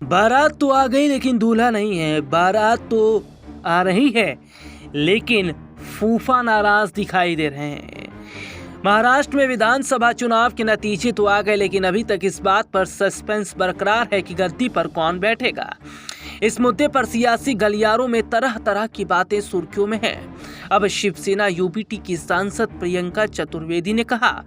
बारात तो आ गई लेकिन दूल्हा नहीं है। बारात तो आ रही है लेकिन फूफा नाराज दिखाई दे रहे हैं। महाराष्ट्र में विधानसभा चुनाव के नतीजे तो आ गए लेकिन अभी तक इस बात पर सस्पेंस बरकरार है कि गद्दी पर कौन बैठेगा। इस मुद्दे पर सियासी गलियारों में तरह तरह की बातें सुर्खियों में हैं। अब शिवसेना यूबीटी की सांसद प्रियंका चतुर्वेदी ने कहा,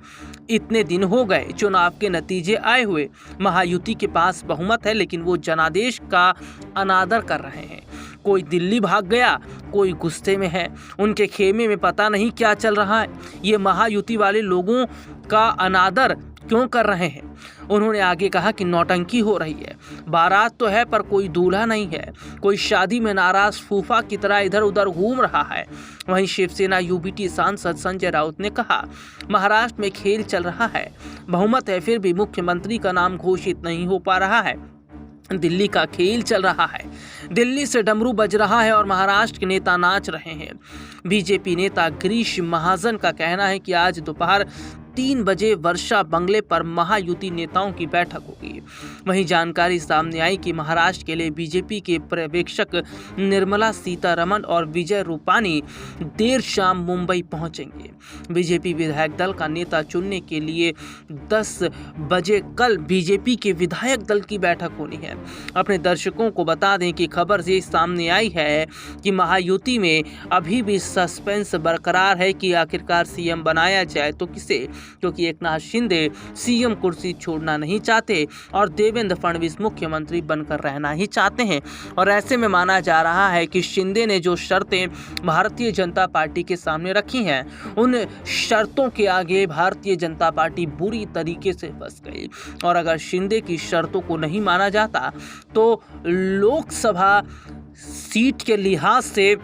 इतने दिन हो गए चुनाव के नतीजे आए हुए, महायुति के पास बहुमत है लेकिन वो जनादेश का अनादर कर रहे हैं। कोई दिल्ली भाग गया, कोई गुस्से में है, उनके खेमे में पता नहीं क्या चल रहा है। ये महायुति वाले लोगों का अनादर क्यों कर रहे हैं। उन्होंने आगे कहा कि नौटंकी हो रही है। बारात तो है पर कोई दूल्हा नहीं है। कोई शादी में नाराज फूफा की तरह इधर उधर घूम रहा है। वहीं शिवसेना यूबीटी सांसद संजय राउत ने कहा, महाराष्ट्र में खेल चल रहा है, बहुमत है फिर भी मुख्यमंत्री का नाम घोषित नहीं हो पा रहा है। दिल्ली का खेल चल रहा है, दिल्ली से डमरू बज रहा है और महाराष्ट्र के नेता नाच रहे हैं। बीजेपी नेता गिरीश महाजन का कहना है कि आज दोपहर 3 बजे वर्षा बंगले पर महायुति नेताओं की बैठक होगी। वहीं जानकारी सामने आई कि महाराष्ट्र के लिए बीजेपी के पर्यवेक्षक निर्मला सीतारमण और विजय रूपानी देर शाम मुंबई पहुंचेंगे। बीजेपी विधायक दल का नेता चुनने के लिए 10 बजे कल बीजेपी के विधायक दल की बैठक होनी है। अपने दर्शकों को बता दें कि खबर ये सामने आई है कि महायुति में अभी भी सस्पेंस बरकरार है कि आखिरकार सीएम बनाया जाए तो किसे, क्योंकि एकनाथ शिंदे सीएम कुर्सी छोड़ना नहीं चाहते और देवेंद्र फडणवीस मुख्यमंत्री बनकर रहना ही चाहते हैं। और ऐसे में माना जा रहा है कि शिंदे ने जो शर्तें भारतीय जनता पार्टी के सामने रखी हैं, उन शर्तों के आगे भारतीय जनता पार्टी बुरी तरीके से फंस गई। और अगर शिंदे की शर्तों को नहीं माना जाता तो लोकसभा सीट के लिहाज से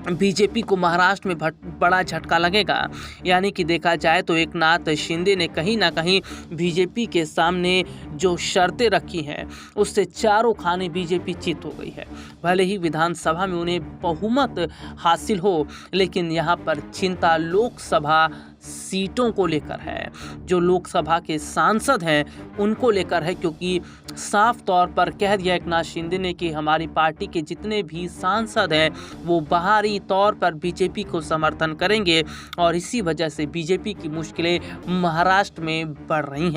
बीजेपी को महाराष्ट्र में बड़ा झटका लगेगा। यानी कि देखा जाए तो एकनाथ शिंदे ने कहीं ना कहीं बीजेपी के सामने जो शर्तें रखी हैं उससे चारों खाने बीजेपी चित हो गई है। भले ही विधानसभा में उन्हें बहुमत हासिल हो लेकिन यहाँ पर चिंता लोकसभा सीटों को लेकर है, जो लोकसभा के सांसद हैं उनको लेकर है, क्योंकि साफ तौर पर कह दिया एकनाथ शिंदे ने कि हमारी पार्टी के जितने भी सांसद हैं वो बाहरी तौर पर बीजेपी को समर्थन करेंगे और इसी वजह से बीजेपी की मुश्किलें महाराष्ट्र में बढ़ रही हैं।